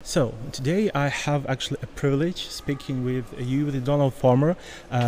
So today I have actually a privilege speaking with you, the Donald Farmer,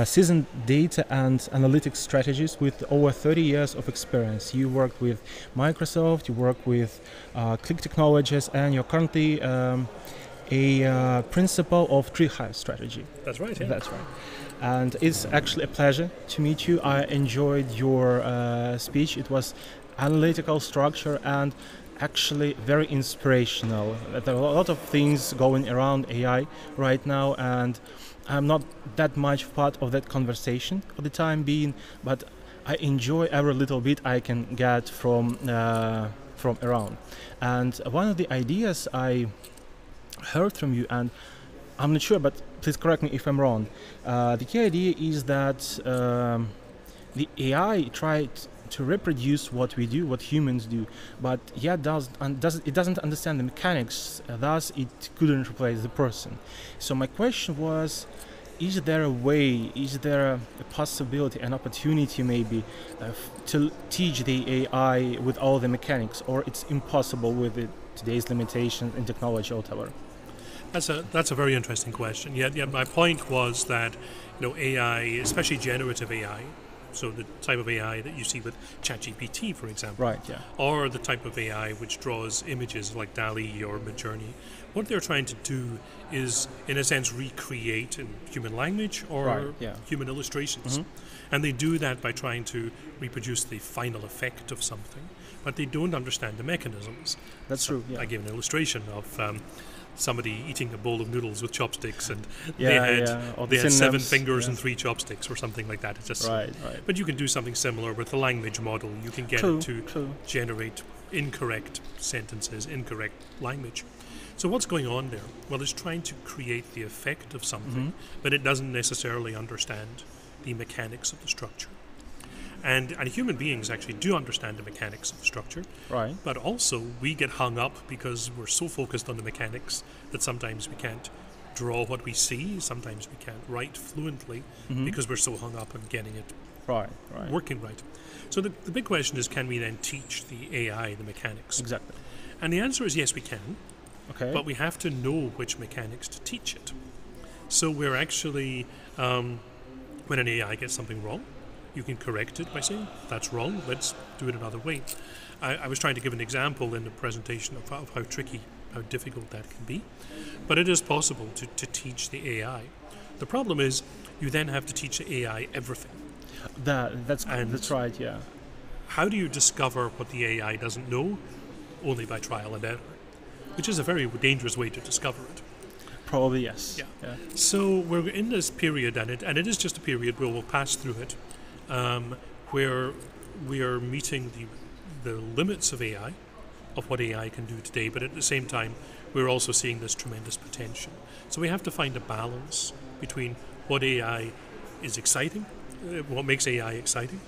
seasoned data and analytics strategist with over 30 years of experience. You worked with Microsoft, you work with Qlik Technologies, and you're currently a Principal of TreeHive Strategy. That's right, yeah. That's right. And it's actually a pleasure to meet you. I enjoyed your speech. It was analytical structure and actually very inspirational. There are a lot of things going around AI right now, and I'm not that much part of that conversation for the time being, but I enjoy every little bit I can get from around. And one of the ideas I heard from you, and I'm not sure, but please correct me if I'm wrong. The key idea is that the AI tried to reproduce what we do, what humans do, but yet it doesn't understand the mechanics, thus it couldn't replace the person. So my question was, is there a way, is there a possibility, an opportunity maybe to teach the AI with all the mechanics, or it's impossible with today's limitations in technology or whatever? That's a very interesting question. Yeah, my point was that AI, especially generative AI, so the type of AI that you see with ChatGPT, for example, right? Yeah. Or the type of AI which draws images like DALL-E or Midjourney. What they're trying to do is, in a sense, recreate in human language or human illustrations, and they do that by trying to reproduce the final effect of something, but they don't understand the mechanisms. That's true. Yeah. I gave an illustration of somebody eating a bowl of noodles with chopsticks, and they had 7 fingers and 3 chopsticks or something like that. It's just right. But you can do something similar with the language model. You can get it to generate incorrect sentences, incorrect language. So what's going on there? Well, it's trying to create the effect of something, but it doesn't necessarily understand the mechanics of the structure. And human beings actually do understand the mechanics of the structure. Right. But also we get hung up because we're so focused on the mechanics that sometimes we can't draw what we see, sometimes we can't write fluently because we're so hung up on getting it working right. So the big question is, can we then teach the AI the mechanics? Exactly. And the answer is yes, we can. Okay. But we have to know which mechanics to teach it. So we're actually, when an AI gets something wrong, you can correct it by saying, that's wrong, let's do it another way. I was trying to give an example in the presentation of how tricky, how difficult that can be. But it is possible to teach the AI. The problem is, you then have to teach the AI everything. That's right, yeah. How do you discover what the AI doesn't know? Only by trial and error, which is a very dangerous way to discover it. Probably, yes. Yeah. So we're in this period, and it is just a period where we'll pass through it, where we are meeting the limits of AI, of what AI can do today, but at the same time, we're also seeing this tremendous potential. So we have to find a balance between what AI is exciting, what makes AI exciting,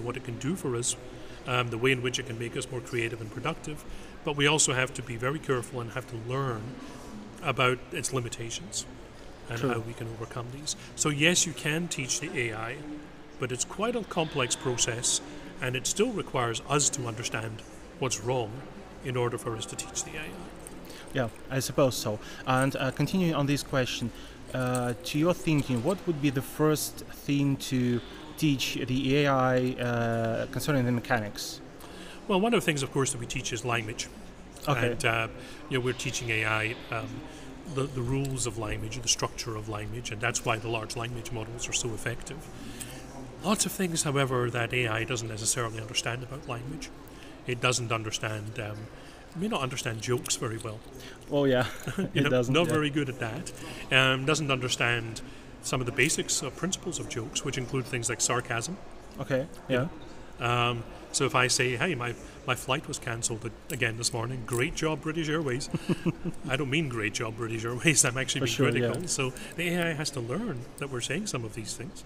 what it can do for us, the way in which it can make us more creative and productive, but we also have to be very careful and have to learn about its limitations and how we can overcome these. So yes, you can teach the AI, but it's quite a complex process, and it still requires us to understand what's wrong in order for us to teach the AI. Yeah, I suppose so. And continuing on this question, to your thinking, what would be the first thing to teach the AI concerning the mechanics? Well, one of the things, of course, that we teach is language. Okay. And we're teaching AI the rules of language, the structure of language, and that's why the large language models are so effective. Lots of things, however, that AI doesn't necessarily understand about language. It doesn't understand, may not understand jokes very well. Oh yeah, it doesn't. Not very good at that. Doesn't understand some of the basics of principles of jokes, which include things like sarcasm. Okay, yeah. So if I say, hey, my flight was cancelled again this morning, great job, British Airways. I don't mean great job, British Airways. I'm actually being critical. Yeah. So the AI has to learn that we're saying some of these things.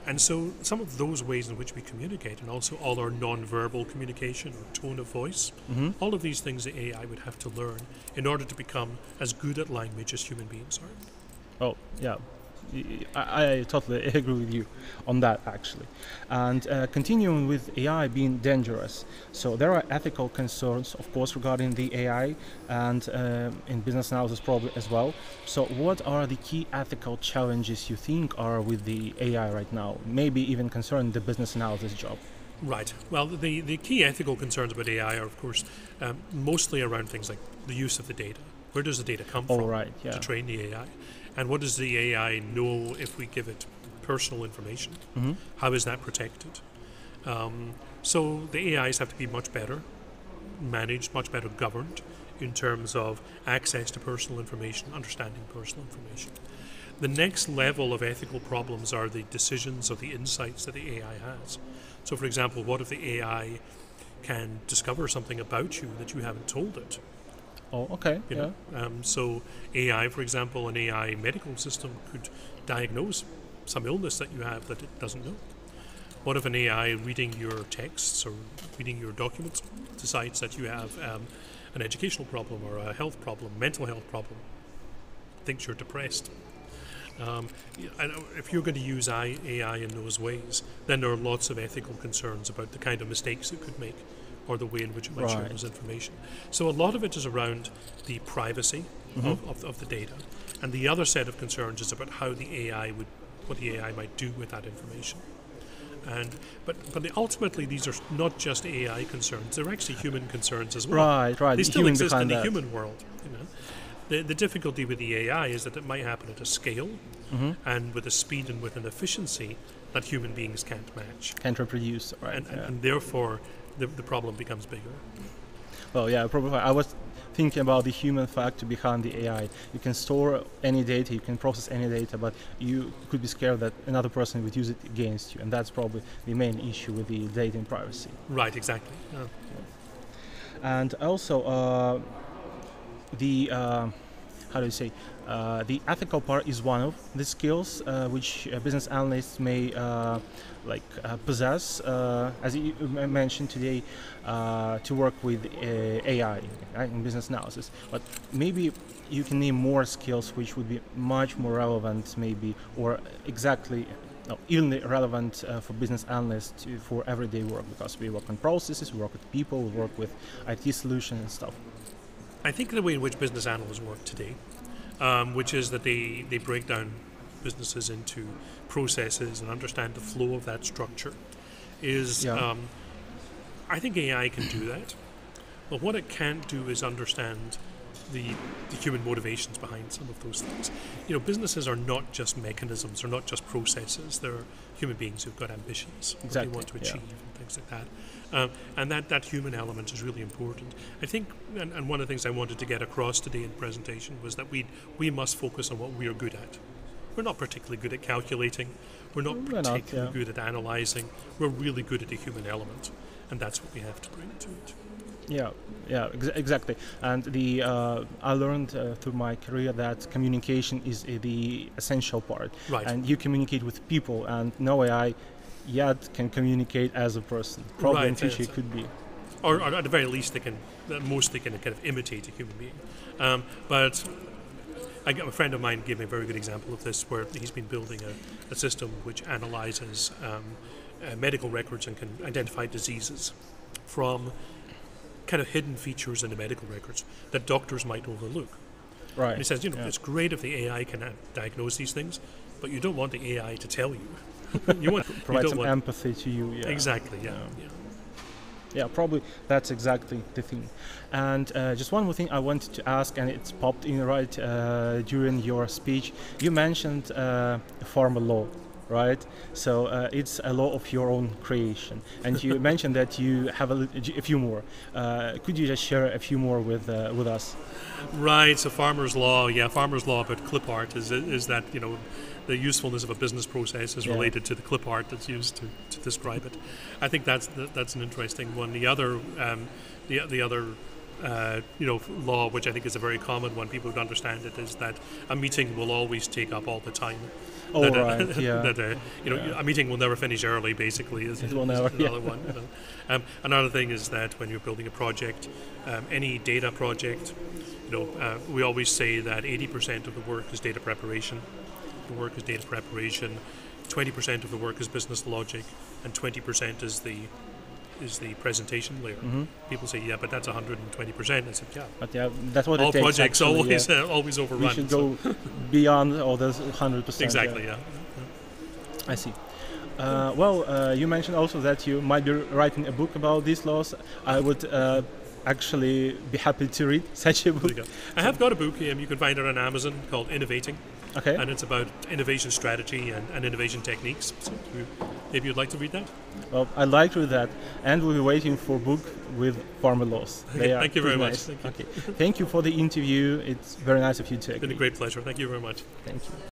And so some of those ways in which we communicate, and also all our non-verbal communication or tone of voice, all of these things the AI would have to learn in order to become as good at language as human beings are. Oh, yeah. I totally agree with you on that, actually. And continuing with AI being dangerous, so there are ethical concerns, of course, regarding the AI, and in business analysis probably as well. So what are the key ethical challenges you think are with the AI right now, maybe even concerning the business analysis job? Right. Well, the key ethical concerns about AI are, of course, mostly around things like the use of the data. Where does the data come from to train the AI? And what does the AI know if we give it personal information? Mm-hmm. How is that protected? So the AIs have to be much better managed, much better governed in terms of access to personal information, understanding personal information. The next level of ethical problems are the decisions or the insights that the AI has. So, for example, what if the AI can discover something about you that you haven't told it? Oh, okay. You know? So AI, for example, an AI medical system could diagnose some illness that you have that it doesn't know. What if an AI reading your texts or reading your documents decides that you have an educational problem or a health problem, mental health problem, thinks you're depressed? If you're going to use AI in those ways, then there are lots of ethical concerns about the kind of mistakes it could make or the way in which it might share this information. So a lot of it is around the privacy of the data. And the other set of concerns is about how what the AI might do with that information. But ultimately, these are not just AI concerns; they're actually human concerns as well. Right. They still exist in the human world. You know, the difficulty with the AI is that it might happen at a scale and with a speed and with an efficiency that human beings can't match, can't reproduce, right? And therefore, the problem becomes bigger. Well, yeah, probably. I was thinking about the human factor behind the AI. You can store any data, you can process any data, but you could be scared that another person would use it against you, and that's probably the main issue with the data and privacy. Right, exactly. And also, the ethical part is one of the skills which business analysts may possess, as you mentioned today, to work with AI in business analysis. But maybe you can name more skills which would be much more relevant, maybe, or even relevant for business analysts for everyday work, because we work on processes, we work with people, we work with IT solutions and stuff. I think the way in which business analysts work today, which is that they break down businesses into processes and understand the flow of that structure, is I think AI can do that. But what it can't do is understand the human motivations behind some of those things. You know, businesses are not just mechanisms, they're not just processes, they're human beings who've got ambitions, what they want to achieve and things like that. And that human element is really important. I think, and one of the things I wanted to get across today in the presentation was that we must focus on what we are good at. We're not particularly good at calculating, we're not particularly good at analysing, we're really good at the human element, and that's what we have to bring to it. Exactly. And I learned through my career that communication is the essential part. Right. And you communicate with people, and no AI yet can communicate as a person. Probably in future it could be. Or at the very least, they can kind of imitate a human being. But a friend of mine gave me a very good example of this, where he's been building a system which analyzes medical records and can identify diseases from kind of hidden features in the medical records that doctors might overlook. Right. And he says, it's great if the AI can diagnose these things, but you don't want the AI to tell you. You want provide some empathy to you. Yeah. Exactly. Yeah, probably that's exactly the thing. And just one more thing I wanted to ask, and it's popped in right during your speech. You mentioned pharma law, right? So it's a law of your own creation, and you mentioned that you have a few more. Could you just share a few more with us? Right. So farmer's law about clip art is that the usefulness of a business process is related to the clip art that's used to describe it. I think that's an interesting one. The other law, which I think is a very common one, people would understand it, is that a meeting will always take up all the time. A meeting will never finish early, basically, is another one. Another thing is that when you're building a project, any data project, we always say that 80% of the work is data preparation, the work is data preparation, 20% of the work is business logic, and 20% is the presentation layer. People say, yeah, but that's 120%. I said, yeah. But yeah, that's what all it takes. Projects Actually, always overrun. We should go beyond all those 100%. Exactly, yeah. I see. You mentioned also that you might be writing a book about these laws. I would actually be happy to read such a book. I have got a book, you can find it on Amazon, called Innovating. Okay. And it's about innovation strategy and innovation techniques. So maybe you'd like to read that? Well, I'd like to read that. And we'll be waiting for a book with farmer laws. Thank you very much. Thank you. Okay. Thank you for the interview. It's very nice of you to. It's been a great pleasure. Thank you very much. Thank you.